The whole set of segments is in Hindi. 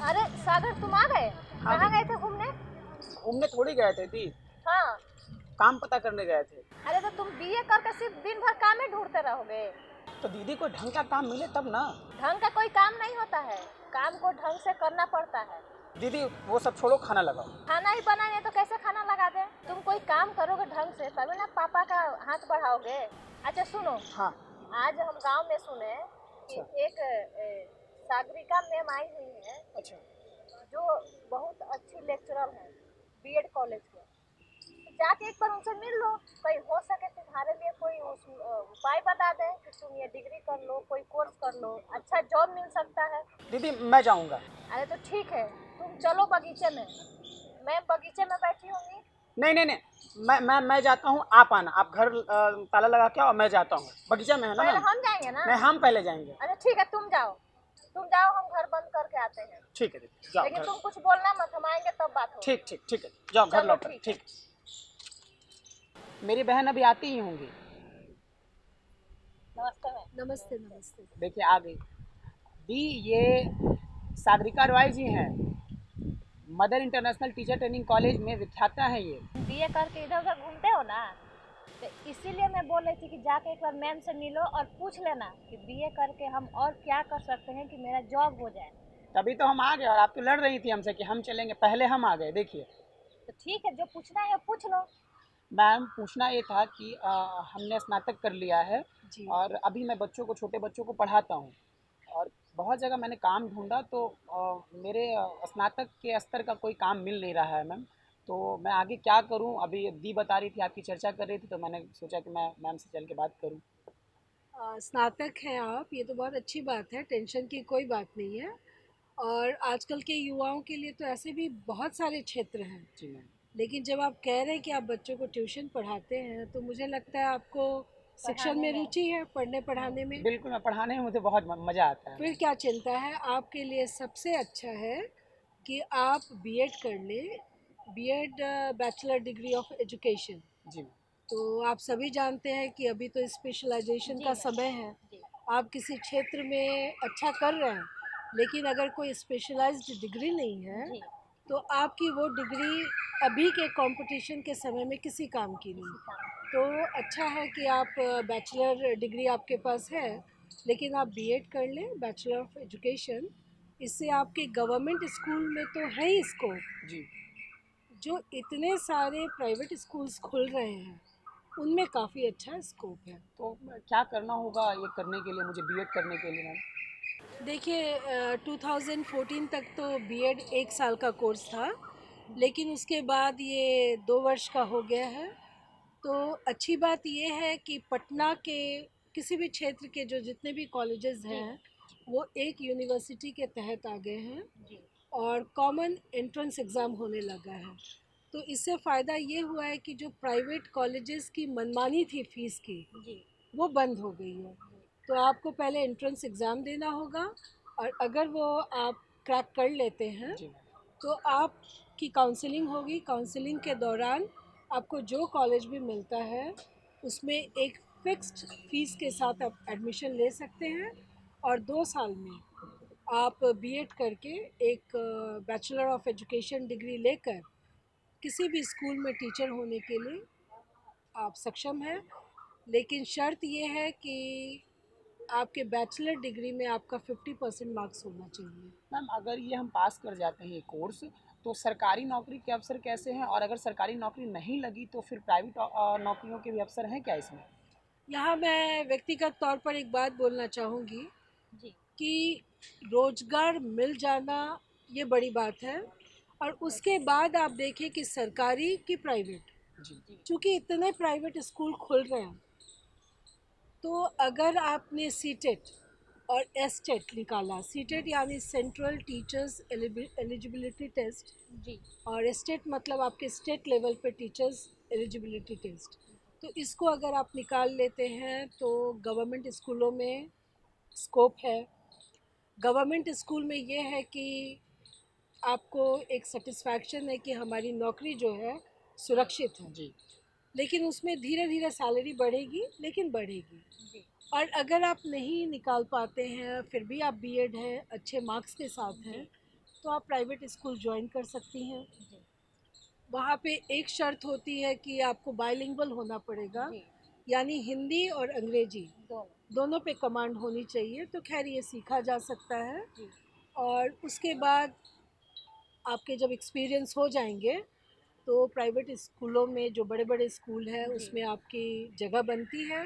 अरे सागर, तुम आ गए? हाँ कहाँ जी। गए थे घूमने? घूमने थोड़ी गए थे दी, हाँ। काम पता करने गए थे। अरे तो तुम बीए करके सिर्फ दिन भर काम ही ढूंढते रहोगे? तो दीदी को ढंग का काम मिले तब ना। ढंग का कोई काम नहीं होता है, काम को ढंग से करना पड़ता है। दीदी वो सब छोड़ो, खाना लगाओ। खाना ही बनाने तो कैसे खाना लगा दे? तुम कोई काम करोगे ढंग से तभी ना पापा का हाथ बढ़ाओगे। अच्छा सुनो, हाँ। आज हम गांव में सुने कि अच्छा। एक सागरिका मैम आई हुई है, अच्छा। जो बहुत अच्छी लेक्चरर है बीएड कॉलेज के। तो जाके एक बार उनसे मिल लो, कहीं हो सके तुम्हारे लिए कोई उपाय बता दे कि तुम ये डिग्री कर लो, कोई कोर्स कर लो, अच्छा जॉब मिल सकता है। दीदी मैं जाऊंगा। अरे तो ठीक है, तुम चलो बगीचे में, मैं बगीचे में बैठी होंगी। नहीं नहीं नहीं, मैं जाता हूँ, आप आना, आप घर ताला लगा के आओ, मैं जाता हूँ, बगीचा में है ना पहले मैम। हम जाएंगे ना? नहीं, हम पहले जाएंगे। अरे ठीक है, तुम जाओ, तुम जाओ, हम घर बंद करके आते हैं। ठीक है दीदी, जाओ लेकिन घर। तुम कुछ बोलना मत, हम आएंगे तब बात होगी। ठीक ठीक ठीक है, जाओ घर चलो लौट। ठीक है। ठीक। मेरी बहन अभी आती ही होंगी। नमस्ते मैम। नमस्ते नमस्ते। देखिए आ गई दी, ये सागरिका रॉय जी हैं, mother international teacher training college में विख्याता है ये। बीए करके इधर उधर घूमते हो ना, तो इसीलिए मैं बोल रही थी कि जाके एक बार मैम से मिलो और पूछ लेना कि बीए करके हम और क्या कर सकते हैं कि मेरा जॉब हो जाए। तभी तो हम आ गए, और आप तो लड़ रही थी हमसे कि हम चलेंगे, पहले हम आ गए। देखिए तो ठीक है, जो पूछना है पूछ लो। मैम, पूछना ये था कि हमने स्नातक कर लिया है, जी। और अभी मैं बच्चों को, छोटे बच्चों को पढ़ाता हूँ, और बहुत जगह मैंने काम ढूंढा, तो मेरे स्नातक के स्तर का कोई काम मिल नहीं रहा है मैम। तो मैं आगे क्या करूं? अभी दी बता रही थी, आपकी चर्चा कर रही थी, तो मैंने सोचा कि मैं मैम से चल के बात करूं। स्नातक हैं आप, ये तो बहुत अच्छी बात है, टेंशन की कोई बात नहीं है। और आजकल के युवाओं के लिए तो ऐसे भी बहुत सारे क्षेत्र हैं। जी मैम। लेकिन जब आप कह रहे हैं कि आप बच्चों को ट्यूशन पढ़ाते हैं, तो मुझे लगता है आपको शिक्षण में रुचि है, पढ़ने पढ़ाने में। बिल्कुल, मैं पढ़ाने में मुझे बहुत मज़ा आता है फिर मैम। क्या चिंता है, आपके लिए सबसे अच्छा है कि आप बीएड कर लें। BEd bachelor degree of education. जी मैम। तो आप सभी जानते हैं कि अभी तो स्पेशलाइजेशन जी का मैम। समय है। जी। आप किसी क्षेत्र में अच्छा कर रहे हैं, लेकिन अगर कोई स्पेशलाइज्ड डिग्री नहीं है, जी। तो आपकी वो डिग्री अभी के कंपटीशन के समय में किसी काम की नहीं। तो अच्छा है कि आप बैचलर डिग्री आपके पास है, लेकिन आप बीएड कर लें, बैचलर ऑफ एजुकेशन। इससे आपके गवर्नमेंट स्कूल में तो है ही स्कोप। जी। जो इतने सारे प्राइवेट स्कूल्स खुल रहे हैं, उनमें काफ़ी अच्छा स्कोप है। तो क्या करना होगा ये करने के लिए, मुझे बीएड करने के लिए मैम? देखिए 2014 तक तो बीएड एक साल का कोर्स था, लेकिन उसके बाद ये 2 वर्ष का हो गया है। तो अच्छी बात ये है कि पटना के किसी भी क्षेत्र के जो जितने भी कॉलेजेस हैं, वो एक यूनिवर्सिटी के तहत आ गए हैं, जी। और कॉमन एंट्रेंस एग्ज़ाम होने लगा है। तो इससे फ़ायदा ये हुआ है कि जो प्राइवेट कॉलेजेस की मनमानी थी फ़ीस की, जी। वो बंद हो गई है। तो आपको पहले एंट्रेंस एग्ज़ाम देना होगा, और अगर वो आप क्रैक कर लेते हैं, जी मैम। तो आपकी काउंसलिंग होगी। काउंसलिंग के दौरान आपको जो कॉलेज भी मिलता है, उसमें एक फ़िक्स्ड फ़ीस के साथ आप एडमिशन ले सकते हैं, और 2 साल में आप बीएड करके एक बैचलर ऑफ एजुकेशन डिग्री लेकर किसी भी स्कूल में टीचर होने के लिए आप सक्षम हैं। लेकिन शर्त ये है कि आपके बैचलर डिग्री में आपका 50% मार्क्स होना चाहिए। मैम, अगर ये हम पास कर जाते हैं ये कोर्स, तो सरकारी नौकरी के अवसर कैसे हैं? और अगर सरकारी नौकरी नहीं लगी तो फिर प्राइवेट नौकरियों के भी अवसर हैं क्या इसमें? यहाँ मैं व्यक्तिगत तौर पर एक बात बोलना चाहूँगी जी। कि रोज़गार मिल जाना ये बड़ी बात है, और उसके बाद आप देखें कि सरकारी कि प्राइवेट। जी। चूँकि इतने प्राइवेट स्कूल खुल रहे हैं, तो अगर आपने सीटेट और एसटेट निकाला, सीटेट यानी सेंट्रल टीचर्स एलिजिबिलिटी टेस्ट, जी। और एसटेट मतलब आपके स्टेट लेवल पे टीचर्स एलिजिबिलिटी टेस्ट। तो इसको अगर आप निकाल लेते हैं तो गवर्नमेंट स्कूलों में स्कोप है। गवर्नमेंट स्कूल में ये है कि आपको एक सेटिस्फैक्शन है कि हमारी नौकरी जो है सुरक्षित है, जी लेकिन उसमें धीरे धीरे सैलरी बढ़ेगी, लेकिन बढ़ेगी। जी और अगर आप नहीं निकाल पाते हैं, फिर भी आप बीएड हैं, अच्छे मार्क्स के साथ हैं, तो आप प्राइवेट स्कूल ज्वाइन कर सकती हैं। जी वहाँ पे एक शर्त होती है कि आपको बाइलिंगुअल होना पड़ेगा, जी यानी हिंदी और अंग्रेजी दोनों दोनों पे कमांड होनी चाहिए। तो खैर ये सीखा जा सकता है। जी और उसके बाद आपके जब एक्सपीरियंस हो जाएंगे तो प्राइवेट स्कूलों में जो बड़े बड़े स्कूल हैं जी उसमें आपकी जगह बनती है,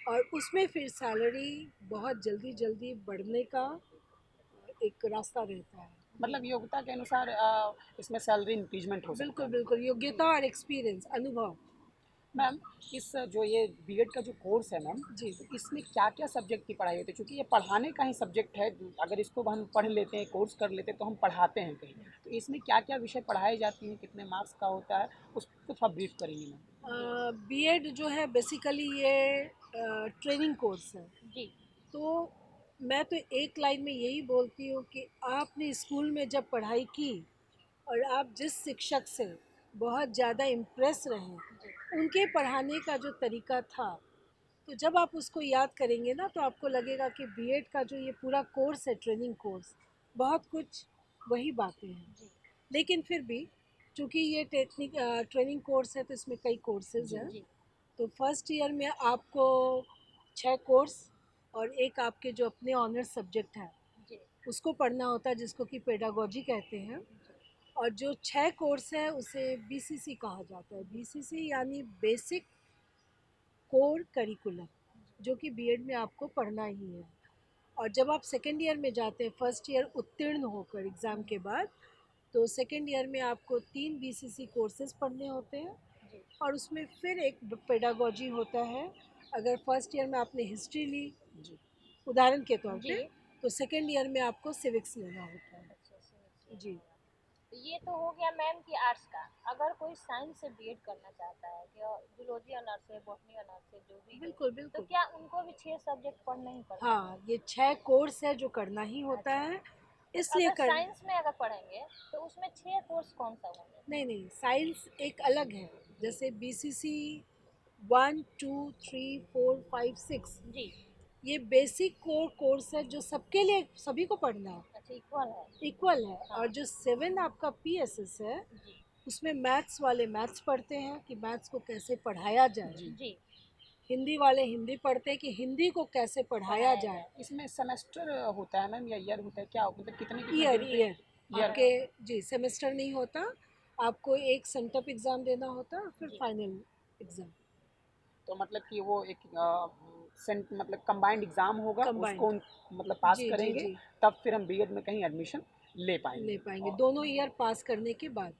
और उसमें फिर सैलरी बहुत जल्दी जल्दी बढ़ने का एक रास्ता रहता है। मतलब योग्यता के अनुसार इसमें सैलरी इंक्रीजमेंट हो सकता बिल्कुल है। बिल्कुल, जी योग्यता और एक्सपीरियंस, अनुभव। मैम इस जो ये बीएड का जो कोर्स है मैम, जी तो इसमें क्या क्या सब्जेक्ट की पढ़ाई होती है? क्योंकि ये पढ़ाने का ही सब्जेक्ट है, अगर इसको हम पढ़ लेते हैं, कोर्स कर लेते हैं तो हम पढ़ाते हैं कहीं, तो इसमें क्या क्या विषय पढ़ाए जाती हैं, कितने मार्क्स का होता है, उसको थोड़ा ब्रीफ करेंगे मैम। जी बीएड जो है बेसिकली ये ट्रेनिंग कोर्स है। जी तो मैं तो एक लाइन में यही बोलती हूँ कि आपने स्कूल में जब पढ़ाई की और आप जिस शिक्षक से बहुत ज़्यादा इम्प्रेस रहे, उनके पढ़ाने का जो तरीका था, तो जब आप उसको याद करेंगे ना तो आपको लगेगा कि बीएड का जो ये पूरा कोर्स है, ट्रेनिंग कोर्स, बहुत कुछ वही बातें हैं। जी लेकिन फिर भी चूँकि ये ट्रेनिंग कोर्स है तो इसमें कई कोर्सेज जी हैं। जी तो फर्स्ट ईयर में आपको 6 कोर्स और एक आपके जो अपने ऑनर्स सब्जेक्ट है जी उसको पढ़ना होता है, जिसको कि पेडागोजी कहते हैं। और जो 6 कोर्स है उसे बीसीसी कहा जाता है। बीसीसी यानी बेसिक कोर करिकुलम, जो कि बीएड में आपको पढ़ना ही है। और जब आप सेकेंड ईयर में जाते हैं, फर्स्ट ईयर उत्तीर्ण होकर एग्ज़ाम के बाद, तो सेकेंड ईयर में आपको 3 बीसीसी कोर्सेज पढ़ने होते हैं। जी और उसमें फिर एक पेडागोजी होता है। अगर फर्स्ट ईयर में आपने हिस्ट्री ली जी उदाहरण के तौर जी पे, तो सेकेंड ईयर में आपको सिविक्स लेना होता है। अच्छा समझ जी गया। तो ये तो हो गया मैम की आर्ट्स का। अगर कोई साइंस से बीएड करना चाहता है कि जूलॉजी ऑनर्स है, बॉटनी ऑनर्स है, जो भी है, बिल्कुल तो बिल्कुल। क्या उनको भी 6 सब्जेक्ट पढ़ने ही पड़ते हैं? हाँ, ये 6 कोर्स है जो करना ही होता अच्छा, है। तो इसलिए अगर कर साइंस में अगर पढ़ेंगे तो उसमें 6 कोर्स कौन सा होंगे? नहीं नहीं, साइंस एक अलग है। जी जैसे बीसीसी 1 2 3 4 5 6, जी ये बेसिक कोर कोर्स है जो सबके लिए, सभी को पढ़ना है, अच्छा इक्वल है। इक्वल है। हाँ और जो 7 आपका पीएसएस है, जी उसमें मैथ्स वाले मैथ्स पढ़ते हैं कि मैथ्स को कैसे पढ़ाया जाए। जी जी हिंदी वाले हिंदी पढ़ते हैं कि हिंदी को कैसे पढ़ाया पढ़ाया जाए। जाए। इसमें सेमेस्टर होता है मैम या ईयर होता है, क्या मतलब कितने कितने ईयर दिन पे? Year year. आपके, जी, सेमेस्टर नहीं होता। आपको एक सेंटअप एग्ज़ाम देना होता है और फिर जी फाइनल एग्ज़ाम। तो मतलब कि वो एक सेंट मतलब कंबाइंड एग्ज़ाम होगा, कंबाइंड। उसको मतलब पास जी जी करेंगे, जी, तब फिर हम बीएड में कहीं एडमिशन ले ले पाएंगे। पाएंगे दोनों ईयर पास करने के बाद।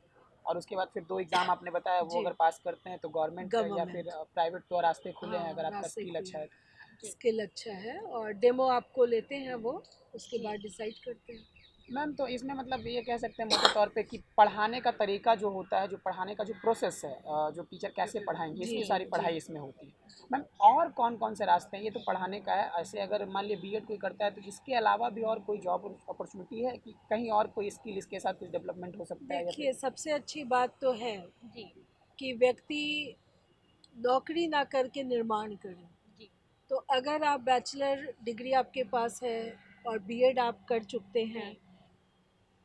और उसके बाद फिर 2 एग्ज़ाम आपने बताया, वो जी, अगर पास करते हैं तो गवर्नमेंट या फिर गवर्नमेंट। प्राइवेट, तो रास्ते खुले हैं अगर हाँ, आपका रास्ते स्किल खुले अच्छा है हैं। तो। जी स्किल अच्छा है और डेमो आपको लेते हैं वो, उसके जी बाद डिसाइड करते हैं। मैम तो इसमें मतलब ये कह सकते हैं मोटे तौर पे कि पढ़ाने का तरीका जो होता है, जो पढ़ाने का जो प्रोसेस है, जो टीचर कैसे पढ़ाएंगे, जी इसकी सारी जी। पढ़ाई इसमें होती है। मैम और कौन कौन से रास्ते हैं, ये तो पढ़ाने का है, ऐसे अगर मान लिया बीएड कोई करता है तो इसके अलावा भी और कोई जॉब अपॉर्चुनिटी है कि कहीं और कोई स्किल इसके साथ कुछ डेवलपमेंट हो सकता है या फिर? देखिए, सबसे अच्छी बात तो है जी कि व्यक्ति नौकरी ना करके निर्माण करे। जी तो अगर आप बैचलर डिग्री आपके पास है और बीएड आप कर चुकते जी हैं,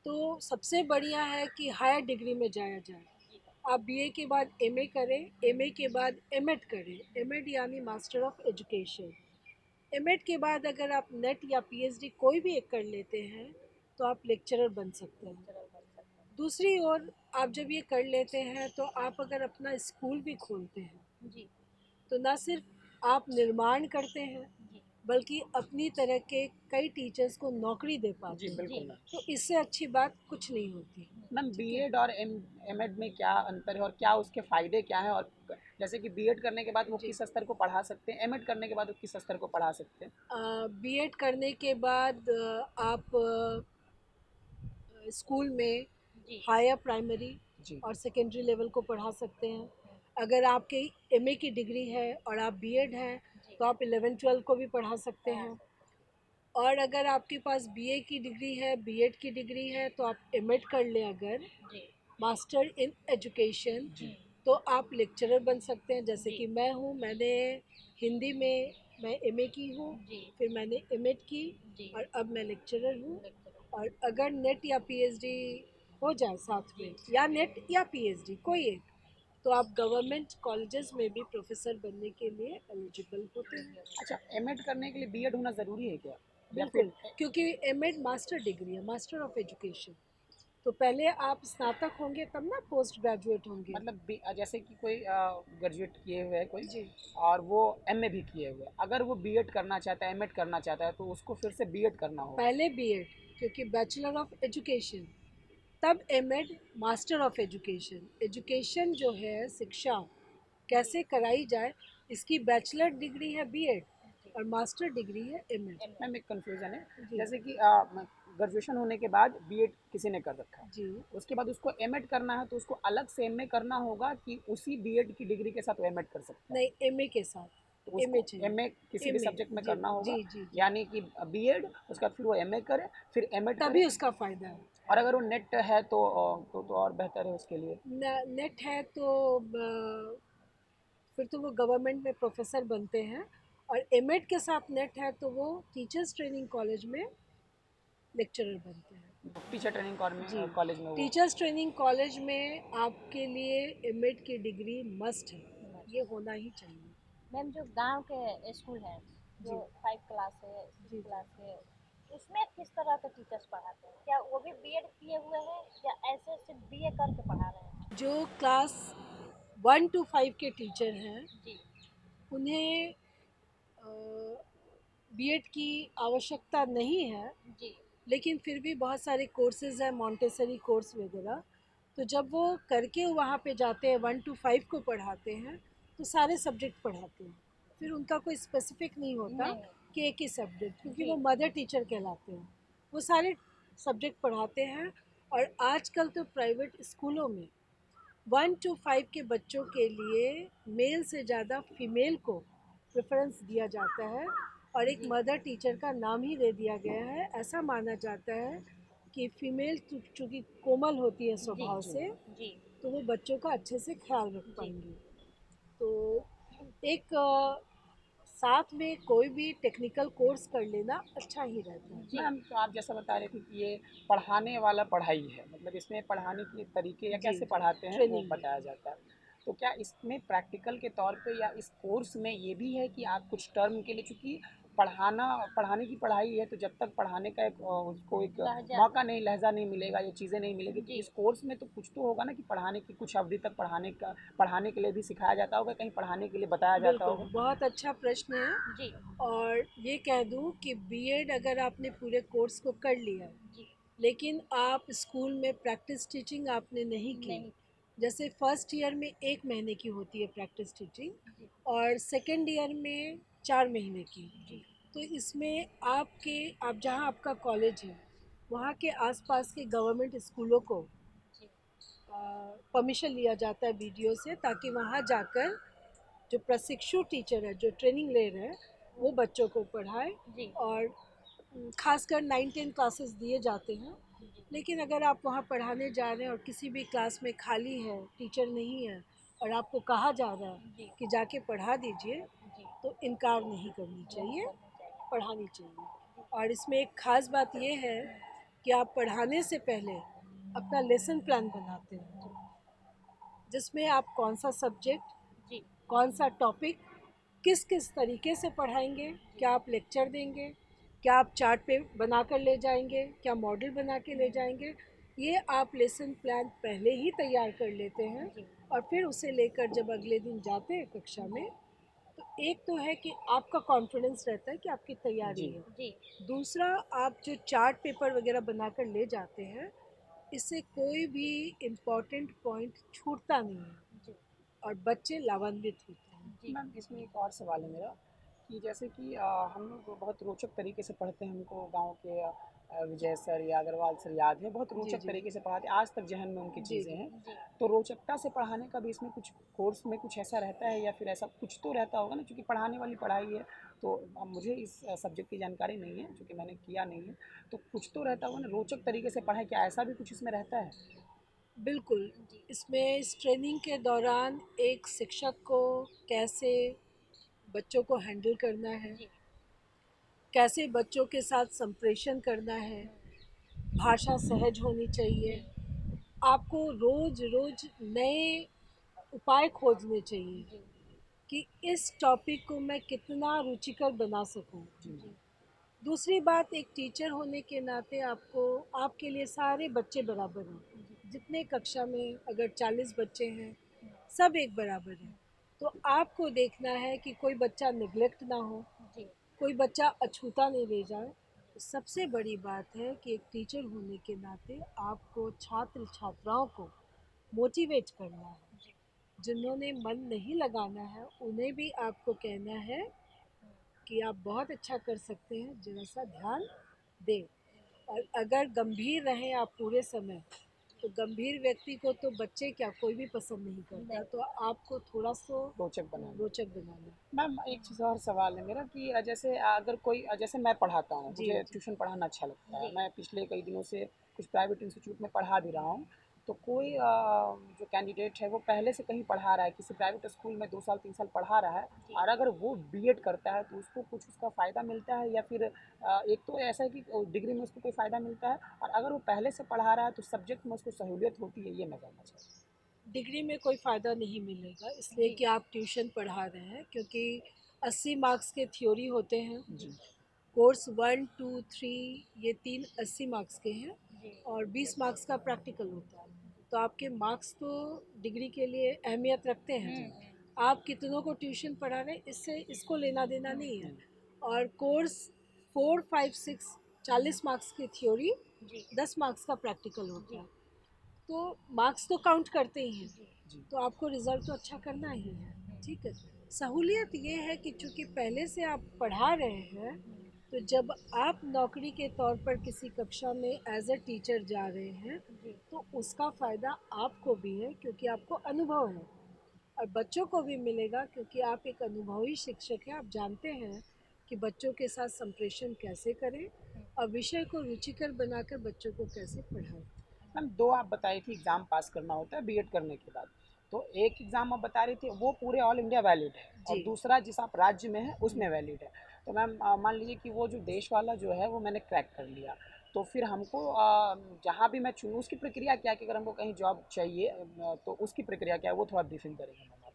तो सबसे बढ़िया है कि हायर डिग्री में जाया जाए। जी आप बीए के बाद एमए करें, एमए के बाद एमएड करें, एमएड यानी मास्टर ऑफ एजुकेशन। एमएड के बाद अगर आप नेट या पीएचडी कोई भी एक कर लेते हैं, तो आप लेक्चरर बन सकते हैं। लेक्चरर बन सकते दूसरी ओर, आप जब ये कर लेते हैं तो आप अगर अपना स्कूल भी खोलते हैं, हैं। जी तो ना सिर्फ आप निर्माण करते हैं, जी बल्कि अपनी तरह के कई टीचर्स को नौकरी दे जी पाते हैं। बिल्कुल जी मैम। तो इससे अच्छी बात कुछ नहीं होती। मैम ठीक है। बीएड और एमएड में क्या अंतर है और क्या उसके फ़ायदे क्या हैं, और जैसे कि बीएड करने के बाद वो जी, किस स्तर को पढ़ा सकते हैं, एमएड करने के बाद वो किस स्तर को पढ़ा सकते हैं? बीएड करने के बाद आप स्कूल में जी हायर प्राइमरी जी और सेकेंडरी लेवल को पढ़ा सकते हैं। अगर आपके एमए की डिग्री है और आप बीएड हैं तो आप 11-12 को भी पढ़ा सकते हैं। और अगर आपके पास बीए की डिग्री है, बीएड की डिग्री है, तो आप एमएड कर लें अगर मास्टर इन एजुकेशन, तो आप लेक्चरर बन सकते हैं। जैसे कि मैं हूँ, मैंने हिंदी में मैं एमए की हूँ, फिर मैंने एमएड की और अब मैं लेक्चरर हूँ। और अगर नेट या पीएचडी हो जाए साथ में, या नेट या पीएचडी कोई एक, तो आप गवर्नमेंट कॉलेजेस में भी प्रोफेसर बनने के लिए एलिजिबल होते हैं। अच्छा, एमएड करने के लिए बीएड होना ज़रूरी है क्या? या बिल्कुल, फिर क्योंकि एमएड मास्टर डिग्री है, मास्टर ऑफ एजुकेशन। तो पहले आप स्नातक होंगे तब ना पोस्ट ग्रेजुएट होंगे। मतलब जैसे कि कोई ग्रेजुएट किए हुए है कोई, जी, और वो एमए भी किए हुए है, अगर वो बीएड करना चाहता है, एमएड करना चाहता है, तो उसको फिर से बीएड करना होगा? पहले बीएड, क्योंकि बैचलर ऑफ एजुकेशन, तब MEd, master of education. Education जो है, शिक्षा कैसे कराई जाए, इसकी बैचलर डिग्री है बीएड और मास्टर डिग्री है एमएड। मैम एक कन्फ्यूज़न है, जी जैसे कि ग्रेजुएशन होने के बाद बीएड किसी ने कर रखा है, जी, उसके बाद उसको एमएड करना है, तो उसको अलग से एमए करना होगा कि उसी बीएड की डिग्री के साथ वो एमएड कर सकता है? नहीं, एमए के साथ, तो एमए उसको चाहिए। एमए किसी भी एमए, सब्जेक्ट में जी करना होगा, जी जी जी, यानी कि बीएड, उसके बाद फिर वो एमए करे, फिर एमएड करे। तभी उसका फ़ायदा है। और अगर वो नेट है तो और बेहतर है उसके लिए। नेट है तो फिर तो वो गवर्नमेंट में प्रोफेसर बनते हैं। और एमएड के साथ नेट है तो वो टीचर्स ट्रेनिंग कॉलेज में लेक्चरर बनते हैं। टीचर ट्रेनिंग जी, कॉलेज में वो। टीचर्स ट्रेनिंग कॉलेज में आपके लिए एमएड की डिग्री मस्ट है, ये होना ही चाहिए। मैम जो गांव के स्कूल हैं, जो जी 5 क्लास है, सिक्स जी जी, क्लास है, उसमें किस तरह के टीचर्स पढ़ाते हैं? क्या वो भी बीएड किए हुए हैं या ऐसे सिर्फ बीए करके पढ़ा रहे हैं? जो क्लास 1 to 5 के टीचर हैं जी उन्हें बीएड की आवश्यकता नहीं है, जी लेकिन फिर भी बहुत सारे कोर्सेज़ हैं, मॉन्टेसरी कोर्स वगैरह। तो जब वो करके वहाँ पे जाते हैं, 1 to 5 को पढ़ाते हैं, तो सारे सब्जेक्ट पढ़ाते हैं। फिर उनका कोई स्पेसिफिक नहीं होता नहीं कि एक ही सब्जेक्ट, क्योंकि जी वो मदर टीचर कहलाते हैं। वो सारे सब्जेक्ट पढ़ाते हैं। और आजकल तो प्राइवेट स्कूलों में 1 to 5 के बच्चों के लिए मेल से ज़्यादा फीमेल को प्रेफरेंस दिया जाता है। और एक जी मदर टीचर का नाम ही दे दिया गया है। ऐसा माना जाता है कि फीमेल चूँकि कोमल होती है जी स्वभाव से, जी तो वो बच्चों का अच्छे से ख्याल रख जी पाएंगी। तो एक साथ में कोई भी टेक्निकल कोर्स कर लेना अच्छा ही रहता है। जी मैम, तो आप जैसा बता रहे थे कि ये पढ़ाने वाला पढ़ाई है, मतलब इसमें पढ़ाने के तरीके या जी कैसे जी, पढ़ाते हैं वो ट्रेनिंग है। बताया जाता है। तो क्या इसमें प्रैक्टिकल के तौर पे या इस कोर्स में ये भी है कि आप कुछ टर्म के लिए, चूँकि पढ़ाने की पढ़ाई है, तो जब तक पढ़ाने का उसको एक लहजा मौका नहीं, लहज़ा नहीं मिलेगा, ये चीज़ें नहीं मिलेगी, तो जी इस कोर्स में तो कुछ तो होगा ना कि पढ़ाने की कुछ अवधि तक पढ़ाने के लिए भी सिखाया जाता होगा, कहीं पढ़ाने के लिए बताया जाता बिल्कुल, होगा? बहुत अच्छा प्रश्न है। जी और ये कह दूँ कि बीएड अगर आपने पूरे कोर्स को कर लिया, जी लेकिन आप स्कूल में प्रैक्टिस टीचिंग आपने नहीं की, नहीं जैसे फर्स्ट ईयर में 1 महीने की होती है प्रैक्टिस टीचिंग जी और सेकेंड ईयर में 4 महीने की। जी तो इसमें आप जहाँ आपका कॉलेज है, वहाँ के आसपास के गवर्नमेंट स्कूलों को जी परमिशन लिया जाता है बीडीओ से, ताकि वहाँ जाकर जो प्रशिक्षु टीचर है, जो ट्रेनिंग ले रहे हैं, वो बच्चों को पढ़ाए। जी और खासकर 9-10 क्लासेस दिए जाते हैं। लेकिन अगर आप वहाँ पढ़ाने जा रहे हैं और किसी भी क्लास में खाली है, टीचर नहीं है, और आपको कहा जा रहा है जी कि जाके पढ़ा दीजिए, जी तो इनकार नहीं करनी नहीं चाहिए, करनी चाहिए। पढ़ानी चाहिए। और इसमें एक ख़ास बात ये है कि आप पढ़ाने से पहले अपना लेसन प्लान बनाते हैं, जिसमें आप कौन सा सब्जेक्ट, जी कौन सा टॉपिक, किस किस तरीके से पढ़ाएंगे, क्या आप लेक्चर देंगे, क्या आप चार्ट पे बना कर ले जाएंगे, क्या मॉडल बना के ले जाएंगे, ये आप लेसन प्लान पहले ही तैयार कर लेते हैं। जी और फिर उसे लेकर जब अगले दिन जाते हैं कक्षा में, तो एक तो है कि आपका कॉन्फिडेंस रहता है कि आपकी तैयारी जी। है। जी दूसरा, आप जो चार्ट पेपर वगैरह बनाकर ले जाते हैं, इससे कोई भी इम्पॉर्टेंट पॉइंट छूटता नहीं है जी और बच्चे लाभान्वित होते हैं। जी मैम, इसमें एक और सवाल है मेरा कि जैसे कि हम लोग बहुत रोचक तरीके से पढ़ते हैं, हमको गांव के विजय सर या अग्रवाल सर याद है, बहुत जी रोचक जी तरीके से पढ़ाते हैं, आज तक जहन में उनकी जी चीज़ें जी हैं। जी तो रोचकता से पढ़ाने का भी इसमें कुछ कोर्स में कुछ ऐसा रहता है या फिर ऐसा कुछ तो रहता होगा ना, क्योंकि पढ़ाने वाली पढ़ाई है। तो अब मुझे इस सब्जेक्ट की जानकारी नहीं है, क्योंकि मैंने किया नहीं है। तो कुछ तो रहता होगा ना, रोचक तरीके से पढ़ाएं, क्या ऐसा भी कुछ इसमें रहता है? बिल्कुल। जी इसमें इस ट्रेनिंग के दौरान एक शिक्षक को कैसे बच्चों को हैंडल करना है, जी कैसे बच्चों के साथ संप्रेषण करना है, भाषा सहज होनी चाहिए। जी आपको रोज रोज नए उपाय खोजने चाहिए जी कि इस टॉपिक को मैं कितना रुचिकर बना सकूं। जी जी दूसरी बात, एक टीचर होने के नाते आपको, आपके लिए सारे बच्चे बराबर जी हैं। जितने कक्षा में अगर 40 बच्चे हैं, हम्म, सब एक बराबर हैं। तो आपको देखना है कि कोई बच्चा निगलेक्ट ना हो, जी कोई बच्चा अछूता नहीं रह जाए। तो सबसे बड़ी बात है कि एक टीचर होने के नाते आपको छात्र छात्राओं को मोटिवेट करना है। जी जिन्होंने मन नहीं लगाना है उन्हें भी आपको कहना है कि आप बहुत अच्छा कर सकते हैं, जरा सा ध्यान दें। और अगर गंभीर रहें आप पूरे समय, तो गंभीर व्यक्ति को तो बच्चे क्या कोई भी पसंद नहीं करता। नहीं तो आपको थोड़ा सा रोचक बनाना। रोचक बनाना है। मैम एक चीज़ और सवाल है मेरा कि जैसे अगर कोई जैसे मैं पढ़ाता हूँ, जी मुझे जी ट्यूशन पढ़ाना अच्छा लगता है, जी मैं पिछले कई दिनों से कुछ प्राइवेट इंस्टीट्यूट में पढ़ा भी रहा हूँ। तो कोई जो कैंडिडेट है वो पहले से कहीं पढ़ा रहा है, किसी प्राइवेट स्कूल में 2 साल 3 साल पढ़ा रहा है, जी और अगर वो बीएड करता है तो उसको कुछ उसका फ़ायदा मिलता है, या फिर एक तो ऐसा है कि डिग्री में उसको कोई फ़ायदा मिलता है, और अगर वो पहले से पढ़ा रहा है तो सब्जेक्ट में उसको सहूलियत होती है, ये मैं जानना चाहता हूँ। डिग्री में कोई फ़ायदा नहीं मिलेगा, इसलिए जी कि आप ट्यूशन पढ़ा रहे हैं, क्योंकि 80 मार्क्स के थ्योरी होते हैं। जी कोर्स 1 2 3 ये तीन 80 मार्क्स के हैं, जी और 20 मार्क्स का प्रैक्टिकल होता है। तो आपके मार्क्स तो डिग्री के लिए अहमियत रखते हैं। आप कितनों को ट्यूशन पढ़ा रहे हैं, इससे इसको लेना देना नहीं है। हम्म, और कोर्स 4 5 6 40 मार्क्स की थ्योरी, जी 10 मार्क्स का प्रैक्टिकल होता जी है। तो मार्क्स तो काउंट करते ही हैं। जी जी तो आपको रिज़ल्ट तो अच्छा करना ही है। ठीक है। सहूलियत ये है कि चूँकि पहले से आप पढ़ा रहे हैं, तो जब आप नौकरी के तौर पर किसी कक्षा में एज अ टीचर जा रहे हैं, जी तो उसका फ़ायदा आपको भी है, क्योंकि आपको अनुभव है। और बच्चों को भी मिलेगा, क्योंकि आप एक अनुभवी शिक्षक हैं। आप जानते हैं कि बच्चों के साथ संप्रेषण कैसे करें और विषय को रुचिकर बनाकर बच्चों को कैसे पढ़ाएं। मैम 2 आप बताई थी एग्ज़ाम पास करना होता है बीएड करने के बाद। तो एक एग्ज़ाम आप बता रही थी वो पूरे ऑल इंडिया वैलिड है, और जी। दूसरा जिस आप राज्य में हैं उसमें वैलिड है। तो मैम मान लीजिए कि वो जो देश वाला जो है वो मैंने क्रैक कर लिया, तो फिर हमको जहाँ भी मैं चुनूँ उसकी प्रक्रिया क्या है, कि अगर हमको कहीं जॉब चाहिए तो उसकी प्रक्रिया क्या है, वो थोड़ा ब्रीफिंग करेंगे मैम आप?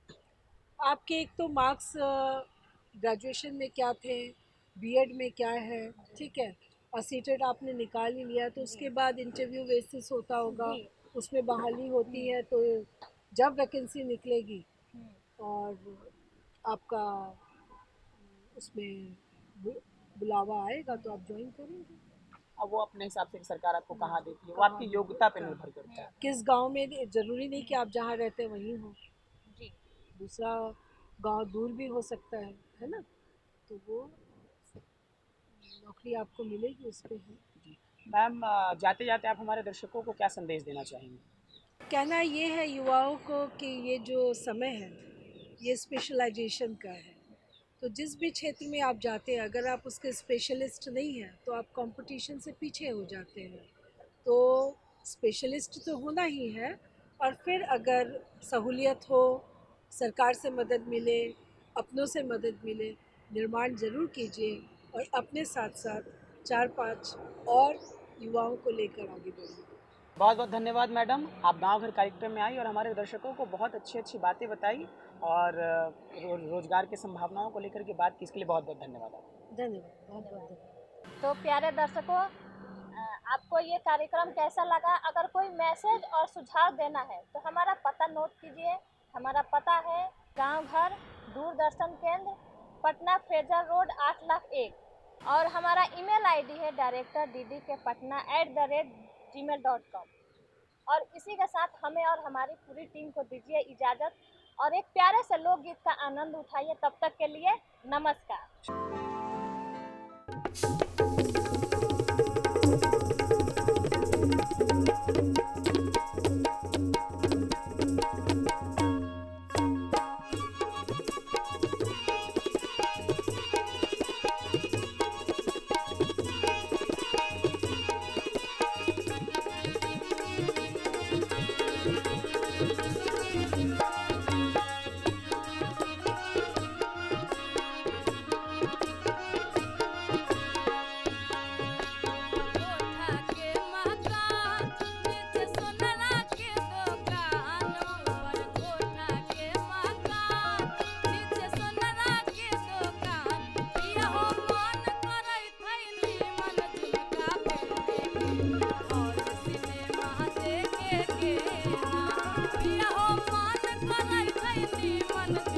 आपके एक तो मार्क्स ग्रेजुएशन में क्या थे, बीएड में क्या है, ठीक है, और सीटेट आपने निकाल ही लिया, तो उसके बाद इंटरव्यू बेसिस होता होगा, जी उसमें बहाली होती है। तो जब वैकेंसी निकलेगी हम्म, और आपका उसमें बुलावा आएगा, तो आप ज्वाइन करेंगे। अब वो अपने हिसाब से सरकार आपको कहाँ देती है, वो कहाँ आपकी योग्यता पे मिलता है, निर्भर करता है। किस गांव में, ज़रूरी नहीं कि आप जहाँ रहते हैं वहीं हो, जी दूसरा गांव दूर भी हो सकता है ना। तो वो नौकरी आपको मिलेगी उस पे है। जी। मैम जाते-जाते आप हमारे दर्शकों को क्या संदेश देना चाहेंगे? कहना ये है युवाओं को कि ये जो समय है, ये स्पेशलाइजेशन का है। तो जिस भी क्षेत्र में आप जाते हैं, अगर आप उसके स्पेशलिस्ट नहीं हैं, तो आप कंपटीशन से पीछे हो जाते हैं। तो स्पेशलिस्ट तो होना ही है, और फिर अगर सहूलियत हो, सरकार से मदद मिले, अपनों से मदद मिले, निर्माण ज़रूर कीजिए, और अपने साथ साथ 4 5 और युवाओं को लेकर आगे बढ़िए। बहुत बहुत धन्यवाद मैडम, आप गांव घर कार्यक्रम में आई और हमारे दर्शकों को बहुत अच्छी अच्छी बातें बताई, और रोजगार की संभावनाओं को लेकर के बात की, इसके लिए बहुत बहुत धन्यवाद आपका। धन्यवाद, बहुत बहुत धन्यवाद। तो प्यारे दर्शकों, आपको ये कार्यक्रम कैसा लगा? अगर कोई मैसेज और सुझाव देना है तो हमारा पता नोट कीजिए। हमारा पता है गांव घर दूरदर्शन केंद्र, पटना फ्रेजर रोड 8 लाख 1, और हमारा ईमेल आईडी है directorddkpatna@gmail.com। और इसी के साथ हमें और हमारी पूरी टीम को दीजिए इजाज़त, और एक प्यारे से लोकगीत का आनंद उठाइए। तब तक के लिए नमस्कार। मन